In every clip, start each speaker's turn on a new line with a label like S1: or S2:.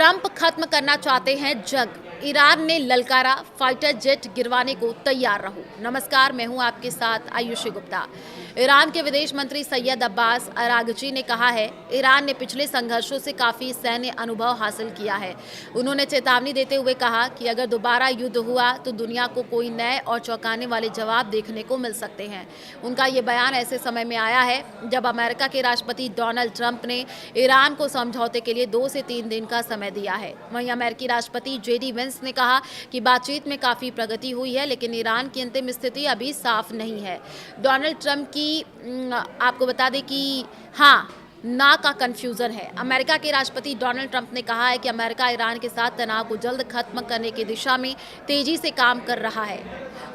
S1: Trump खत्म करना चाहते हैं जंग। ईरान ने ललकारा, फाइटर जेट गिरवाने को तैयार रहो। नमस्कार, मैं हूं आपके साथ आयुषी गुप्ता। ईरान के विदेश मंत्री सैयद अब्बास अरागची ने कहा है, ईरान ने पिछले संघर्षों से काफी सैन्य अनुभव हासिल किया है। उन्होंने चेतावनी देते हुए कहा कि अगर दोबारा युद्ध हुआ तो दुनिया को कोई नए और चौंकाने वाले जवाब देखने को मिल सकते हैं। उनका ये बयान ऐसे समय में आया है जब अमेरिका के राष्ट्रपति डोनाल्ड ट्रंप ने ईरान को समझौते के लिए 2 से 3 दिन का समय दिया है। वहीं अमेरिकी राष्ट्रपति जेडी वेंस ने कहा कि बातचीत में काफी प्रगति हुई है, लेकिन ईरान की अंतिम स्थिति अभी साफ नहीं है। डोनाल्ड ट्रंप की आपको बता दें कि हाँ ना का कंफ्यूजन है। अमेरिका के राष्ट्रपति डोनाल्ड ट्रंप ने कहा है कि अमेरिका ईरान के साथ तनाव को जल्द खत्म करने की दिशा में तेजी से काम कर रहा है।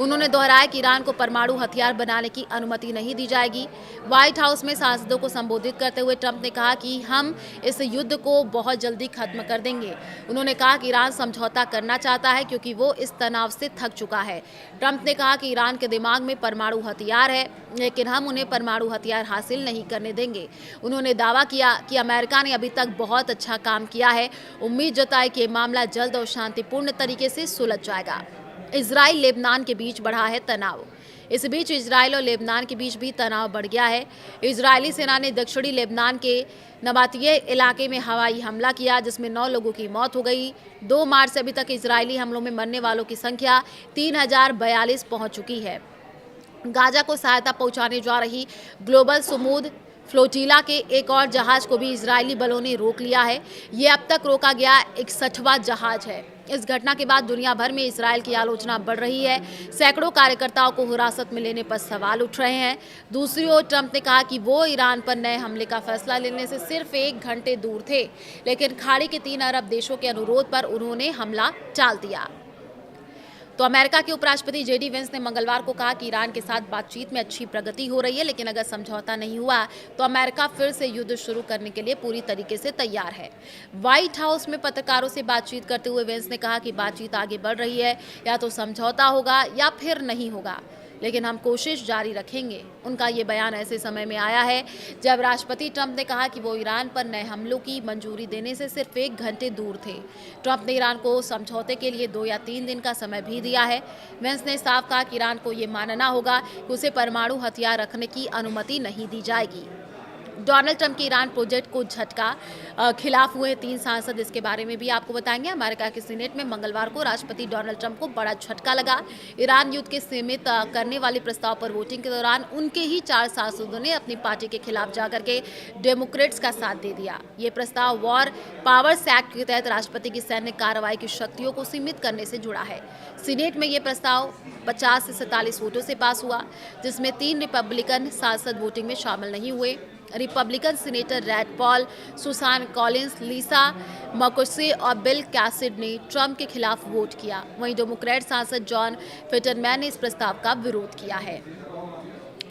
S1: उन्होंने दोहराया कि ईरान को परमाणु हथियार बनाने की अनुमति नहीं दी जाएगी। व्हाइट हाउस में सांसदों को संबोधित करते हुए ट्रंप ने कहा कि हम इस युद्ध को बहुत जल्दी खत्म कर देंगे। उन्होंने कहा कि ईरान समझौता करना चाहता है क्योंकि वो इस तनाव से थक चुका है। ट्रंप ने कहा कि ईरान के दिमाग में परमाणु हथियार है, लेकिन हम उन्हें परमाणु हथियार हासिल नहीं करने देंगे। उन्होंने दावा किया कि अमेरिका ने अभी तक बहुत अच्छा काम किया है। उम्मीद जताई कि मामला जल्द और शांतिपूर्ण तरीके से सुलझ जाएगा। इजराइल लेबनान के बीच बढ़ा है तनाव। इस बीच इजराइल और लेबनान के बीच भी तनाव बढ़ गया है। इजरायली सेना ने दक्षिणी लेबनान के नबातिये इलाके में हवाई हमला किया, जिसमें 9 लोगों की मौत हो गई। 2 मार्च से अभी तक इजरायली हमलों में मरने वालों की संख्या 3042 पहुंच चुकी है। गाजा को सहायता पहुंचाने जा रही ग्लोबल सुमूद फ्लोटिला के एक और जहाज को भी इजरायली बलों ने रोक लिया है। ये अब तक रोका गया 61वां जहाज है। इस घटना के बाद दुनिया भर में इजरायल की आलोचना बढ़ रही है। सैकड़ों कार्यकर्ताओं को हिरासत में लेने पर सवाल उठ रहे हैं। दूसरी ओर ट्रंप ने कहा कि वो ईरान पर नए हमले का फैसला लेने से सिर्फ 1 घंटे दूर थे, लेकिन खाड़ी के 3 अरब देशों के अनुरोध पर उन्होंने हमला टाल दिया। तो अमेरिका के उपराष्ट्रपति जेडी वेंस ने मंगलवार को कहा कि ईरान के साथ बातचीत में अच्छी प्रगति हो रही है, लेकिन अगर समझौता नहीं हुआ तो अमेरिका फिर से युद्ध शुरू करने के लिए पूरी तरीके से तैयार है। व्हाइट हाउस में पत्रकारों से बातचीत करते हुए वेंस ने कहा कि बातचीत आगे बढ़ रही है, या तो समझौता होगा या फिर नहीं होगा, लेकिन हम कोशिश जारी रखेंगे। उनका ये बयान ऐसे समय में आया है जब राष्ट्रपति ट्रंप ने कहा कि वो ईरान पर नए हमलों की मंजूरी देने से सिर्फ 1 घंटे दूर थे। ट्रंप ने ईरान को समझौते के लिए 2 या 3 दिन का समय भी दिया है। वेंस ने साफ कहा कि ईरान को ये मानना होगा कि उसे परमाणु हथियार रखने की अनुमति नहीं दी जाएगी। डोनाल्ड ट्रंप के ईरान प्रोजेक्ट को झटका खिलाफ हुए 3 सांसद, इसके बारे में भी आपको बताएंगे। अमेरिका के सीनेट में मंगलवार को राष्ट्रपति डोनाल्ड ट्रंप को बड़ा झटका लगा। ईरान युद्ध के सीमित करने वाले प्रस्ताव पर वोटिंग के दौरान उनके ही 4 सांसदों ने अपनी पार्टी के खिलाफ जाकर के डेमोक्रेट्स का साथ दे दिया। ये प्रस्ताव वॉर पावर्स एक्ट के तहत राष्ट्रपति की सैन्य कार्रवाई की शक्तियों को सीमित करने से जुड़ा है। सीनेट में ये प्रस्ताव 50 से 47 वोटों से पास हुआ, जिसमें 3 रिपब्लिकन सांसद वोटिंग में शामिल नहीं हुए। Republican senator Rand Paul, Susan Collins, Lisa Murkowski और बिल कैसिडी ने ट्रंप के खिलाफ वोट किया। वहीं डेमोक्रेट सांसद जॉन फिटरमैन ने इस प्रस्ताव का विरोध किया है।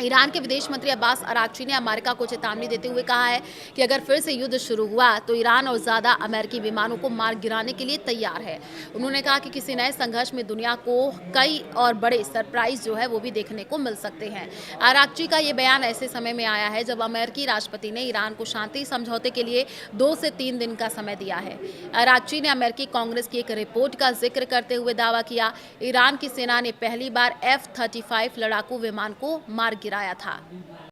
S1: ईरान के विदेश मंत्री अब्बास अरागची ने अमेरिका को चेतावनी देते हुए कहा है कि अगर फिर से युद्ध शुरू हुआ तो ईरान और ज़्यादा अमेरिकी विमानों को मार गिराने के लिए तैयार है। उन्होंने कहा कि किसी नए संघर्ष में दुनिया को कई और बड़े सरप्राइज जो है वो भी देखने को मिल सकते हैं। अरागची का ये बयान ऐसे समय में आया है जब अमेरिकी राष्ट्रपति ने ईरान को शांति समझौते के लिए 2 से 3 दिन का समय दिया है। अरागची ने अमेरिकी कांग्रेस की एक रिपोर्ट का जिक्र करते हुए दावा किया, ईरान की सेना ने पहली बार F-35 लड़ाकू विमान को मार गिराया था।